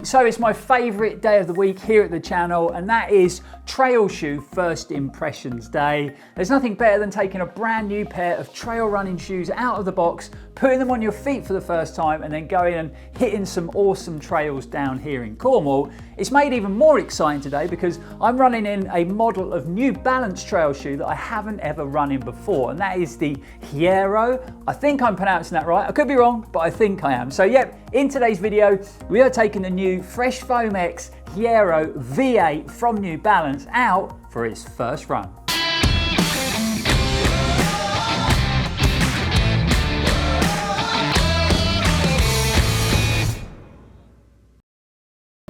So it's my favourite day of the week here at the channel, and that is Trail Shoe First Impressions Day. There's nothing better than taking a brand new pair of trail running shoes out of the box, putting them on your feet for the first time, and then going and hitting some awesome trails down here in Cornwall. It's made even more exciting today because I'm running in a model of New Balance trail shoe that I haven't ever run in before, and that is the Hierro. I think I'm pronouncing that right. I could be wrong, but I think I am. So yep, in today's video, we are taking the new Fresh Foam X Hierro V8 from New Balance out for its first run.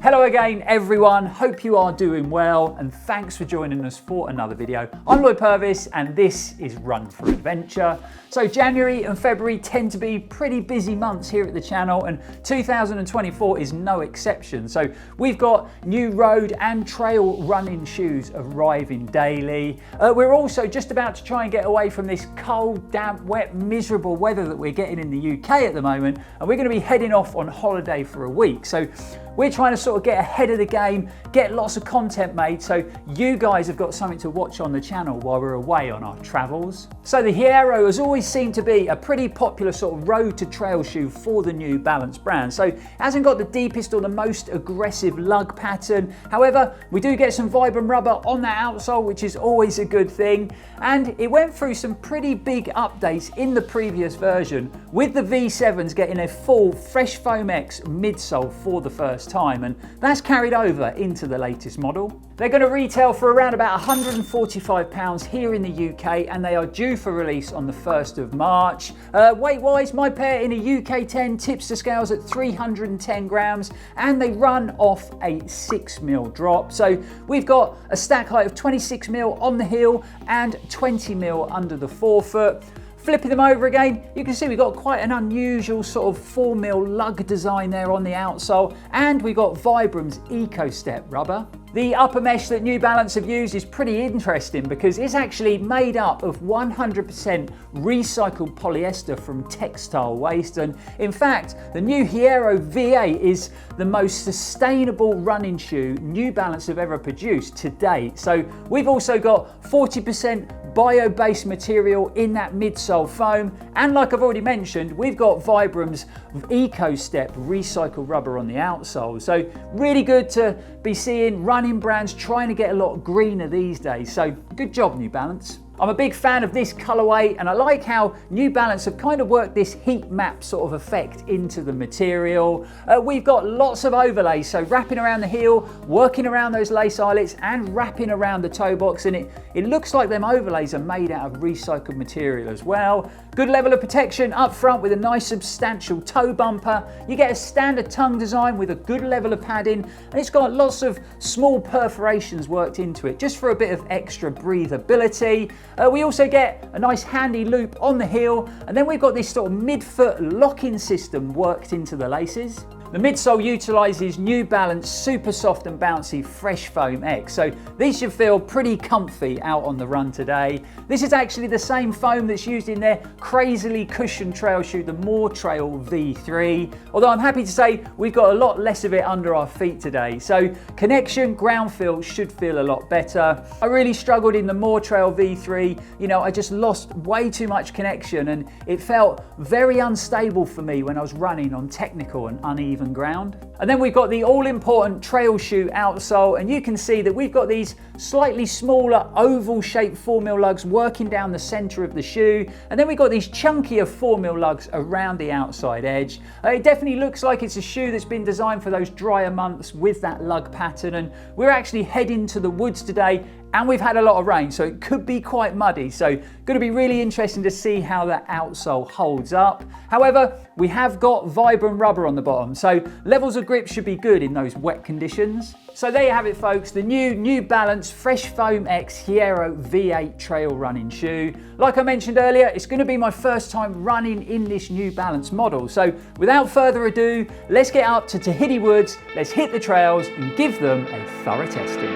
Hello again everyone, hope you are doing well and thanks for joining us for another video. I'm Lloyd Purvis and this is Run4Adventure. So January and February tend to be pretty busy months here at the channel, and 2024 is no exception. So we've got new road and trail running shoes arriving daily. We're also just about to try and get away from this cold, damp, wet, miserable weather that we're getting in the UK at the moment, and we're going to be heading off on holiday for a week. So we're trying to sort of get ahead of the game, get lots of content made so you guys have got something to watch on the channel while we're away on our travels. So the Hierro has always seemed to be a pretty popular sort of road to trail shoe for the New Balance brand. So it hasn't got the deepest or the most aggressive lug pattern. However, we do get some Vibram rubber on that outsole, which is always a good thing. And it went through some pretty big updates in the previous version, with the V7s getting a full Fresh Foam X midsole for the first time, and that's carried over into the latest model. They're going to retail for around about £145 here in the UK, and they are due for release on the 1st of March. Weight wise, my pair in a UK 10 tips the scales at 310 grams, and they run off a 6mm drop. So we've got a stack height of 26mm on the heel and 20mm under the forefoot. Flipping them over again, you can see we've got quite an unusual sort of 4mm lug design there on the outsole, and we've got Vibram's Eco Step rubber. The upper mesh that New Balance have used is pretty interesting because it's actually made up of 100% recycled polyester from textile waste, and in fact the new Hierro V8 is the most sustainable running shoe New Balance have ever produced to date. So we've also got 40% bio-based material in that midsole foam, and like I've already mentioned, we've got Vibram's Eco Step recycled rubber on the outsole. So really good to be seeing running brands trying to get a lot greener these days. So good job, New Balance. I'm a big fan of this colourway, and I like how New Balance have kind of worked this heat map sort of effect into the material. We've got lots of overlays, so wrapping around the heel, working around those lace eyelets, and wrapping around the toe box, and it looks like them overlays are made out of recycled material as well. Good level of protection up front with a nice substantial toe bumper. You get a standard tongue design with a good level of padding, and it's got lots of small perforations worked into it just for a bit of extra breathability. We also get a nice handy loop on the heel, and then we've got this sort of mid-foot locking system worked into the laces. The midsole utilises New Balance super soft and bouncy Fresh Foam X, so these should feel pretty comfy out on the run today. This is actually the same foam that's used in their crazily cushioned trail shoe, the More Trail V3, although I'm happy to say we've got a lot less of it under our feet today, so connection, ground feel should feel a lot better. I really struggled in the More Trail V3, you know, I just lost way too much connection, and it felt very unstable for me when I was running on technical and uneven ground. And then we've got the all-important trail shoe outsole, and you can see that we've got these slightly smaller oval shaped 4mm lugs working down the center of the shoe, and then we've got these chunkier 4mm lugs around the outside edge. It definitely looks like it's a shoe that's been designed for those drier months with that lug pattern, and we're actually heading to the woods today, and we've had a lot of rain, so it could be quite muddy, so going to be really interesting to see how that outsole holds up. However, we have got Vibram rubber on the bottom, so levels of grip should be good in those wet conditions. So there you have it folks, the New Balance Fresh Foam X Hierro V8 trail running shoe. Like I mentioned earlier, it's going to be my first time running in this New Balance model, so without further ado, let's get up to Tahiti Woods, let's hit the trails and give them a thorough testing.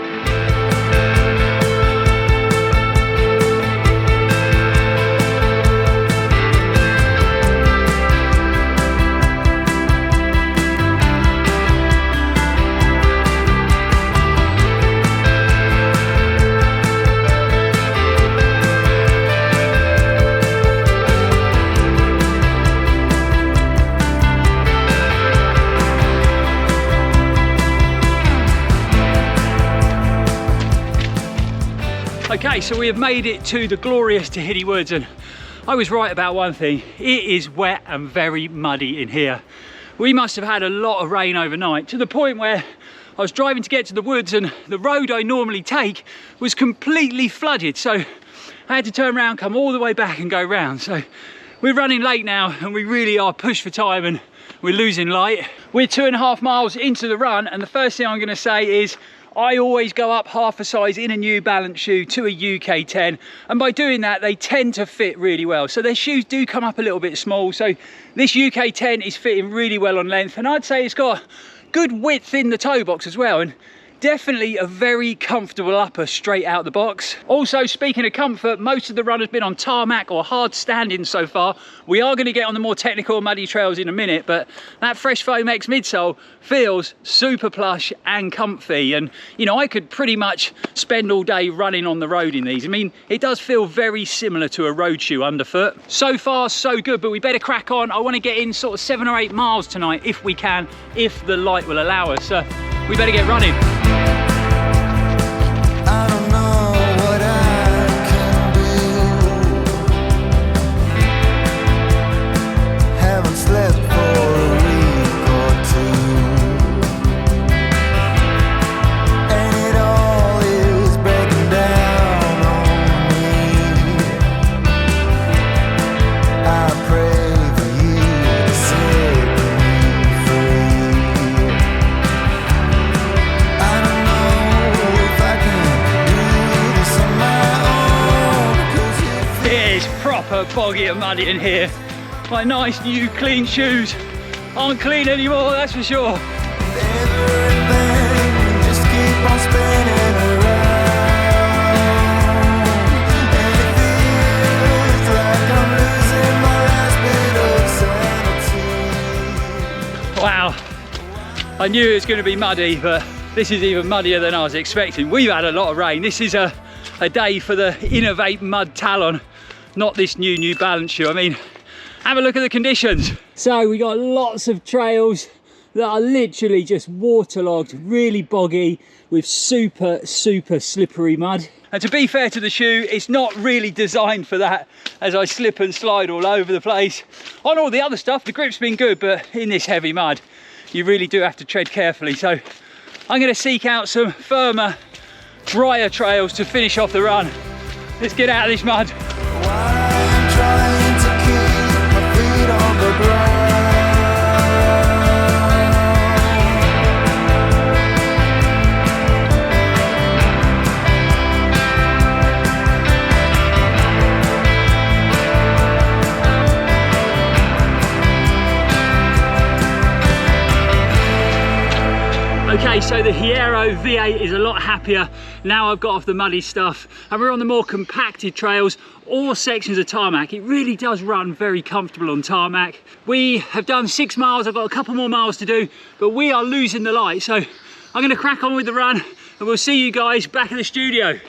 Okay, so we have made it to the glorious Tahiti Woods, and I was right about one thing. It is wet and very muddy in here. We must have had a lot of rain overnight, to the point where I was driving to get to the woods and the road I normally take was completely flooded. So I had to turn around, come all the way back and go round. So we're running late now and we really are pushed for time and we're losing light. We're 2.5 miles into the run, and the first thing I'm going to say is I always go up half a size in a New Balance shoe to a UK 10, and by doing that they tend to fit really well. So their shoes do come up a little bit small, so this UK 10 is fitting really well on length, and I'd say it's got good width in the toe box as well, and definitely a very comfortable upper straight out the box. Also, speaking of comfort, most of the run has been on tarmac or hard standing so far. We are going to get on the more technical muddy trails in a minute, but that Fresh Foam X midsole feels super plush and comfy, and you know, I could pretty much spend all day running on the road in these. I mean, it does feel very similar to a road shoe underfoot. So far so good, but we better crack on. I want to get in sort of 7 or 8 miles tonight if we can, if the light will allow us. We better get running. Boggy and muddy in here. My nice new clean shoes aren't clean anymore, that's for sure. Just keep on spinning around, and it feels like I'm losing my last bit of sanity. Wow, I knew it was going to be muddy, but this is even muddier than I was expecting. We've had a lot of rain. This is a day for the Innovate Mud Talon, not this New Balance shoe. I mean, have a look at the conditions. So we got lots of trails that are literally just waterlogged, really boggy, with super slippery mud. And to be fair to the shoe, it's not really designed for that, as I slip and slide all over the place. On all the other stuff, the grip's been good, but in this heavy mud, you really do have to tread carefully. So I'm gonna seek out some firmer, drier trails to finish off the run. Let's get out of this mud. I'm trying to keep my feet on the ground. Okay, so the Hierro V8 is a lot happier now I've got off the muddy stuff and we're on the more compacted trails or sections of tarmac. It really does run very comfortable on tarmac. We have done 6 miles, I've got a couple more miles to do, but we are losing the light. So I'm gonna crack on with the run and we'll see you guys back at the studio.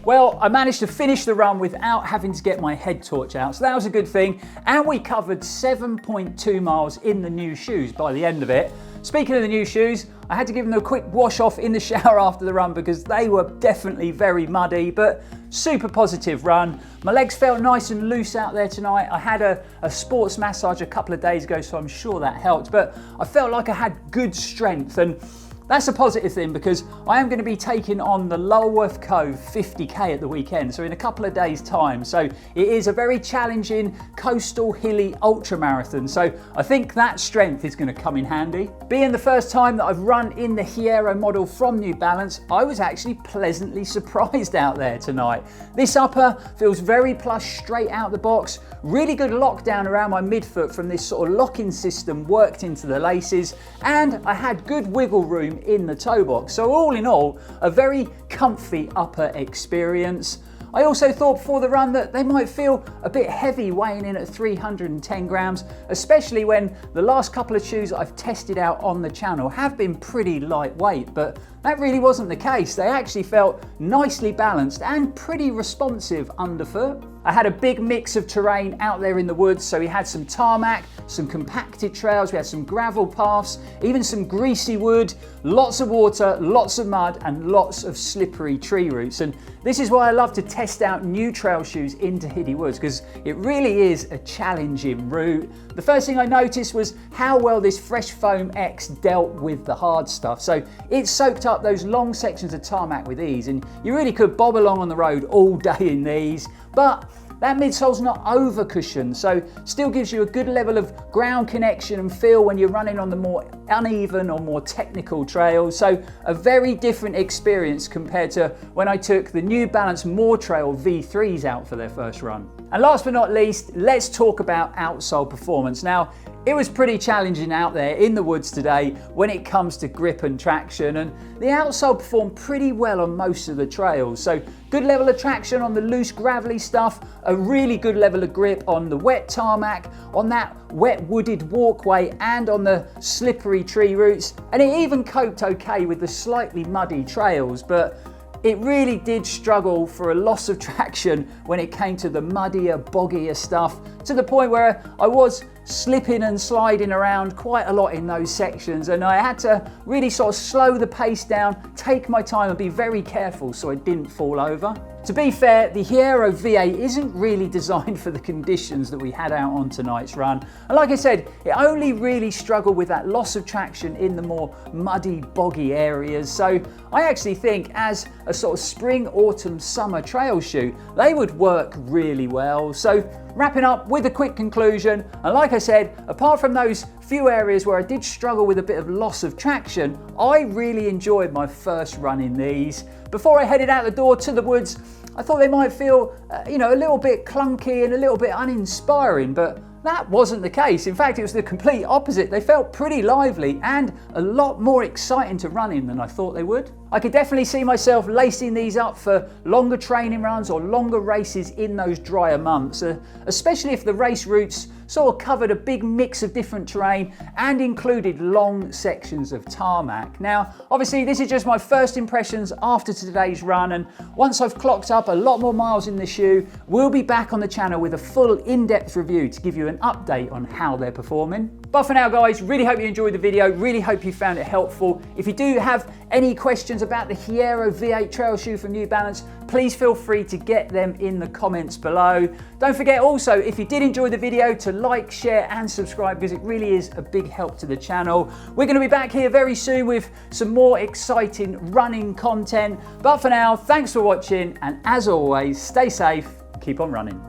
Well, I managed to finish the run without having to get my head torch out, so that was a good thing. And we covered 7.2 miles in the new shoes by the end of it. Speaking of the new shoes, I had to give them a quick wash off in the shower after the run because they were definitely very muddy, but super positive run. My legs felt nice and loose out there tonight. I had a sports massage a couple of days ago, so I'm sure that helped, but I felt like I had good strength, and that's a positive thing because I am going to be taking on the Lulworth Cove 50k at the weekend, so in a couple of days time. So it is a very challenging coastal hilly ultra marathon, so I think that strength is going to come in handy. Being the first time that I've run in the Hierro model from New Balance, I was actually pleasantly surprised out there tonight. This upper feels very plush straight out the box, really good lockdown around my midfoot from this sort of locking system worked into the laces, and I had good wiggle room in the toe box. So all in all, a very comfy upper experience. I also thought before the run that they might feel a bit heavy weighing in at 310 grams, especially when the last couple of shoes I've tested out on the channel have been pretty lightweight, but that really wasn't the case. They actually felt nicely balanced and pretty responsive underfoot. I had a big mix of terrain out there in the woods, so we had some tarmac, some compacted trails, we had some gravel paths, even some greasy wood, lots of water, lots of mud, and lots of slippery tree roots. And this is why I love to test out new trail shoes into Hiddy Woods, because it really is a challenging route. The first thing I noticed was how well this Fresh Foam X dealt with the hard stuff. So it soaked up those long sections of tarmac with ease, and you really could bob along on the road all day in these. But that midsole's not over cushioned, so still gives you a good level of ground connection and feel when you're running on the more uneven or more technical trails. So a very different experience compared to when I took the New Balance More Trail V3s out for their first run. And last but not least, let's talk about outsole performance. Now, it was pretty challenging out there in the woods today when it comes to grip and traction, and the outsole performed pretty well on most of the trails. So good level of traction on the loose gravelly stuff, a really good level of grip on the wet tarmac, on that wet wooded walkway, and on the slippery tree roots. And it even coped okay with the slightly muddy trails, but it really did struggle for a loss of traction when it came to the muddier, boggier stuff, to the point where I was slipping and sliding around quite a lot in those sections, and I had to really sort of slow the pace down, take my time and be very careful so I didn't fall over. To be fair, the Hierro V8 isn't really designed for the conditions that we had out on tonight's run. And like I said, it only really struggled with that loss of traction in the more muddy, boggy areas. So I actually think as a sort of spring, autumn, summer trail shoe, they would work really well. So wrapping up with a quick conclusion, and like I said, apart from those few areas where I did struggle with a bit of loss of traction, I really enjoyed my first run in these. Before I headed out the door to the woods, I thought they might feel, a little bit clunky and a little bit uninspiring, but that wasn't the case. In fact, it was the complete opposite. They felt pretty lively and a lot more exciting to run in than I thought they would. I could definitely see myself lacing these up for longer training runs or longer races in those drier months, especially if the race routes sort of covered a big mix of different terrain and included long sections of tarmac. Now, obviously this is just my first impressions after today's run, and once I've clocked up a lot more miles in the shoe, we'll be back on the channel with a full in-depth review to give you an update on how they're performing. But for now guys, really hope you enjoyed the video, really hope you found it helpful. If you do have any questions about the Hierro V8 trail shoe from New Balance, please feel free to get them in the comments below. Don't forget also, if you did enjoy the video, to like, share and subscribe, because it really is a big help to the channel. We're going to be back here very soon with some more exciting running content. But for now, thanks for watching, and as always, stay safe, keep on running.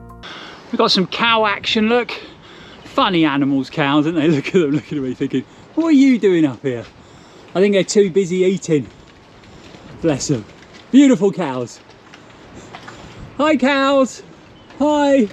We've got some cow action, look. Funny animals, cows, aren't they? Look at them looking at me thinking, what are you doing up here? I think they're too busy eating. Bless them. Beautiful cows. Hi cows. Hi.